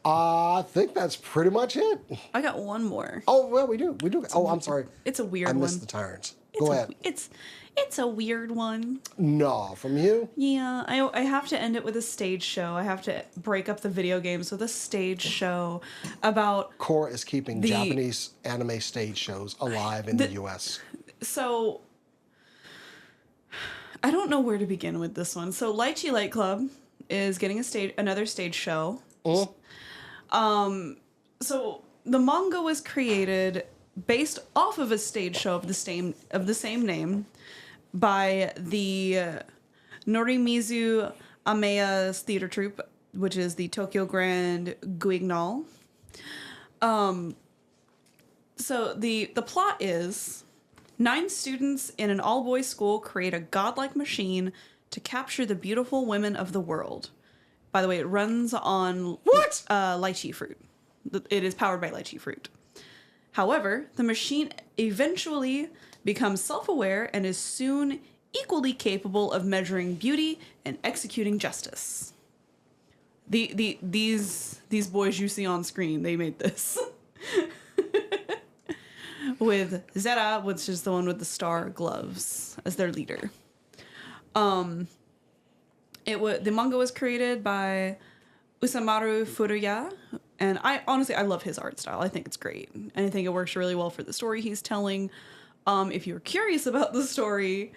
I think that's pretty much it. I got one more. Oh, well, we do. Oh, I'm sorry. It's a weird one. I missed the tyrants. Go ahead. It's a weird one. No, from you? Yeah, I have to end it with a stage show. I have to break up the video games with a stage show about... Cora is keeping Japanese anime stage shows alive in the U.S. So, I don't know where to begin with this one. So, Lychee Light Club is getting another stage show. So the manga was created based off of a stage show of the same name by the Norimizu Ameya's theater troupe, which is the Tokyo Grand Guignol. So the plot is 9 students in an all-boys school create a godlike machine to capture the beautiful women of the world. By the way, it runs on lychee fruit. It is powered by lychee fruit. However, the machine eventually becomes self-aware and is soon equally capable of measuring beauty and executing justice. These boys you see on screen, they made this. With Zera, which is the one with the star gloves, as their leader. The manga was created by Usamaru Furuya, and I love his art style. I think it's great, and I think it works really well for the story he's telling. If you're curious about the story,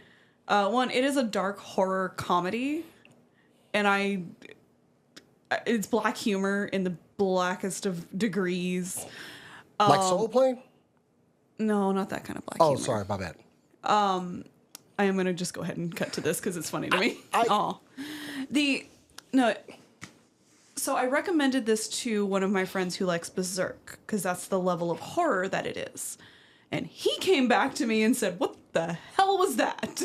it is a dark horror comedy, and it's black humor in the blackest of degrees. Like Soul Plane? No, not that kind of black humor. Oh, sorry, my bad. I am going to just go ahead and cut to this because it's funny to me. So I recommended this to one of my friends who likes Berserk because that's the level of horror that it is. And he came back to me and said, what the hell was that?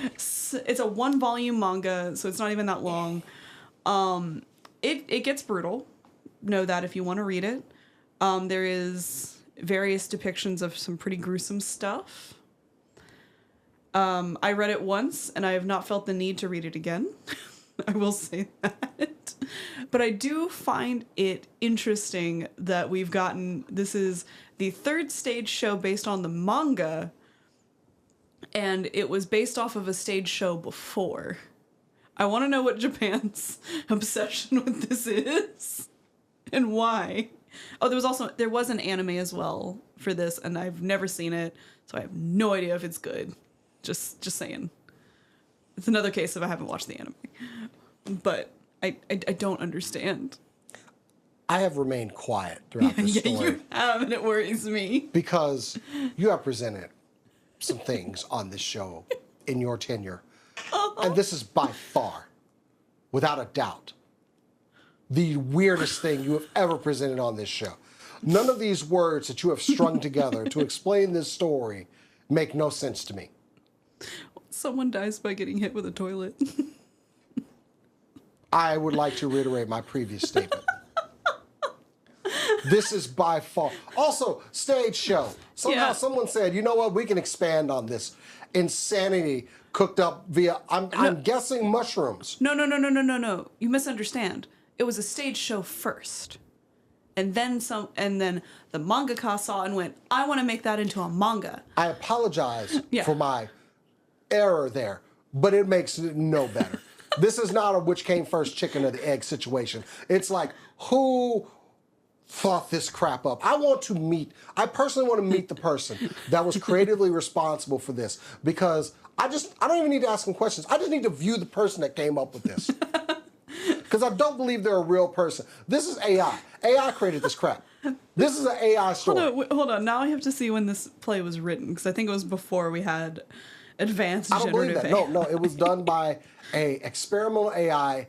It's a 1-volume manga, so it's not even that long. It gets brutal. Know that if you want to read it. There is various depictions of some pretty gruesome stuff. I read it once, and I have not felt the need to read it again. I will say that. But I do find it interesting that this is the 3rd stage show based on the manga, and it was based off of a stage show before. I want to know what Japan's obsession with this is, and why. Oh, there was an anime as well for this, and I've never seen it, so I have no idea if it's good. Just saying. It's another case of I haven't watched the anime. But I don't understand. I have remained quiet throughout this story. Yeah, you have, and it worries me. Because you have presented some things on this show in your tenure. And this is by far, without a doubt, the weirdest thing you have ever presented on this show. None of these words that you have strung together to explain this story make no sense to me. Someone dies by getting hit with a toilet. I would like to reiterate my previous statement. This is by far. Also, stage show. Somehow someone said, you know what, we can expand on this. Insanity cooked up via, I'm guessing mushrooms. No. You misunderstand. It was a stage show first. And then the mangaka saw and went, I want to make that into a manga. I apologize for my error there, but it makes it no better. This is not a which came first, chicken or the egg situation. It's like, who thought this crap up? I personally want to meet the person that was creatively responsible for this, because I don't even need to ask them questions. I just need to view the person that came up with this. Because I don't believe they're a real person. This is AI. AI created this crap. This is an AI story. Hold on. Now I have to see when this play was written, because I think it was before we had advanced generative AI. I don't believe that. No, it was done by a experimental AI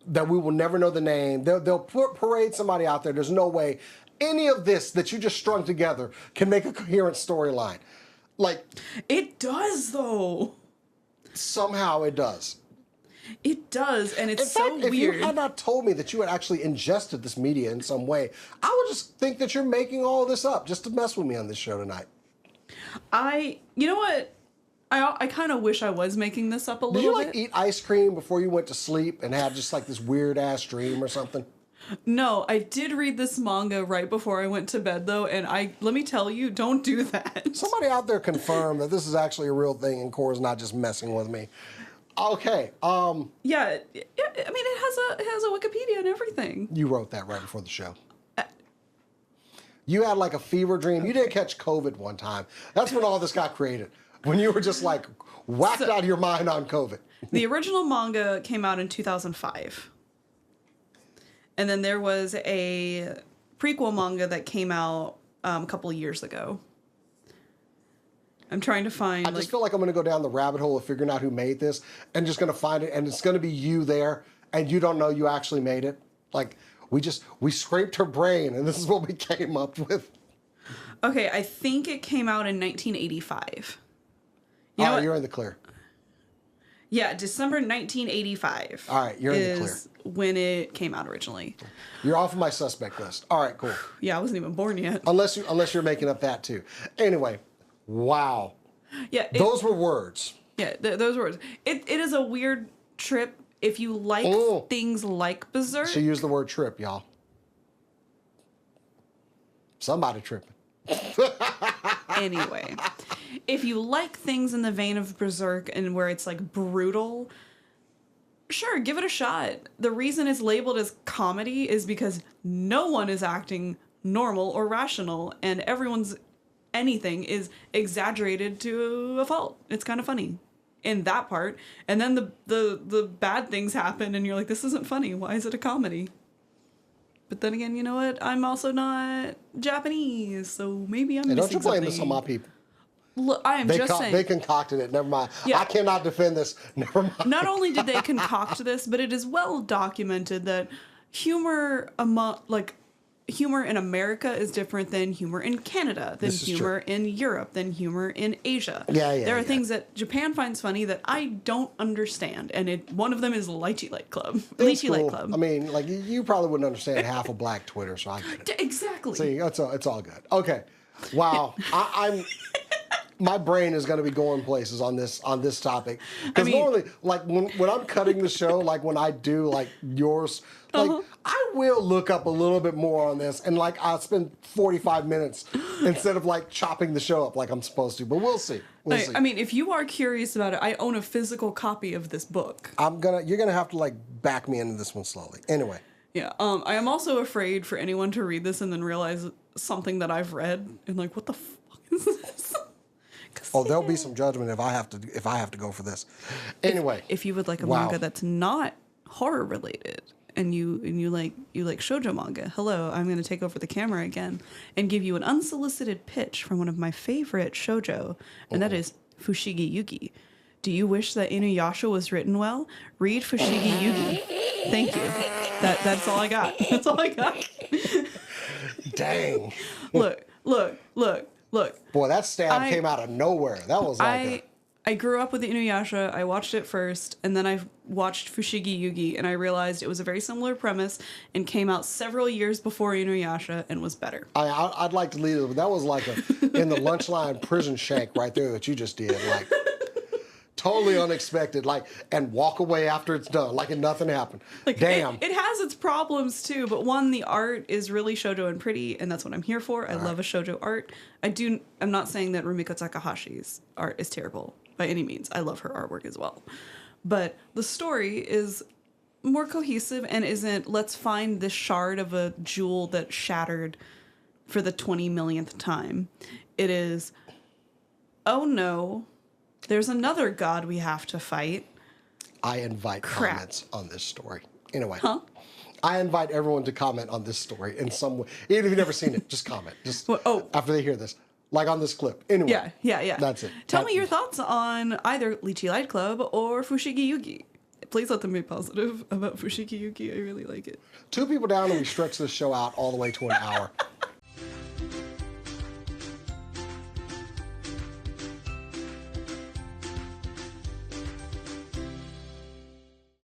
that we will never know the name. They'll parade somebody out there. There's no way any of this that you just strung together can make a coherent storyline. Like, it does, though. Somehow it does. It does, and it's In so fact, if weird. you had not told me that you had actually ingested this media in some way, I would just think that you're making all this up just to mess with me on this show tonight. You know what? I kind of wish I was making this up a little bit. Did you eat ice cream before you went to sleep and had just this weird ass dream or something? No, I did read this manga right before I went to bed though, and let me tell you, don't do that. Somebody out there confirm that this is actually a real thing and Cora's not just messing with me. Okay. Yeah, I mean it has a Wikipedia and everything. You wrote that right before the show. You had a fever dream. You did catch COVID one time. That's when all this got created. When you were just whacked out of your mind on COVID. The original manga came out in 2005. And then there was a prequel manga that came out a couple of years ago. I'm trying to find. I just feel like I'm going to go down the rabbit hole of figuring out who made this and just going to find it. And it's going to be you there and you don't know you actually made it. We scraped her brain and this is what we came up with. Okay, I think it came out in 1985. All right, you're in the clear. Yeah, December 1985. All right, you're in the clear. When it came out originally. You're off of my suspect list. All right, cool. Yeah, I wasn't even born yet. Unless you're making up that too. Anyway, wow. Yeah, those were words. Yeah, those words. It is a weird trip if you like things like Berserk. She used the word trip, y'all. Somebody tripping. Anyway, if you like things in the vein of Berserk and where it's brutal, sure, give it a shot. The reason it's labeled as comedy is because no one is acting normal or rational, and anything is exaggerated to a fault. It's kind of funny in that part, and then the bad things happen, and you're like, this isn't funny. Why is it a comedy? But then again, you know what? I'm also not Japanese, so maybe I'm missing don't you blame something. this on my people. Look, I am just saying. They concocted it. Never mind. Yeah. I cannot defend this. Never mind. Not only did they concoct this, but it is well documented that humor in America is different than humor in Canada, than humor in Europe, than humor in Asia. There are things that Japan finds funny that I don't understand, and one of them is Lychee Light Club. Lychee Light Club. I mean, you probably wouldn't understand half of Black Twitter, so I get it. Exactly. See, it's all good. Okay. Wow. I'm my brain is going to be going places on this topic because normally, when I'm cutting the show, when I do yours, I will look up a little bit more on this, and I'll spend 45 minutes instead of chopping the show up like I'm supposed to. But we'll see. We'll see. I mean, if you are curious about it, I own a physical copy of this book. You're gonna have to back me into this one slowly. Anyway. Yeah. I am also afraid for anyone to read this and then realize something that I've read and what the fuck is this? Oh, there'll be some judgment if I have to go for this. Anyway, if you would like a manga that's not horror related and you like shoujo manga, hello, I'm going to take over the camera again and give you an unsolicited pitch from one of my favorite shoujo, and that is Fushigi Yugi. Do you wish that Inuyasha was written well? Read Fushigi Yugi. Thank you. That's all I got. That's all I got. Dang. Look. Boy, that stab came out of nowhere. That was I grew up with the Inuyasha. I watched it first, and then I watched Fushigi Yugi, and I realized it was a very similar premise and came out several years before Inuyasha and was better. I'd like to leave it, but that was in the lunch line prison shank right there that you just did. Totally unexpected, and walk away after it's done, nothing happened. Damn. It has its problems too, but the art is really shoujo and pretty, and that's what I'm here for. I love a shoujo art. I'm not saying that Rumiko Takahashi's art is terrible by any means. I love her artwork as well. But the story is more cohesive and isn't, let's find this shard of a jewel that shattered for the 20 millionth time. It is, oh no, there's another god we have to fight. I invite comments on this story. Anyway. Huh? I invite everyone to comment on this story in some way. Even if you've never seen it, just comment. After they hear this. On this clip. Anyway. Yeah. That's it. Tell me your thoughts on either Lychee Light Club or Fushigi Yugi. Please let them be positive about Fushigi Yugi. I really like it. 2 people down and we stretch this show out all the way to an hour.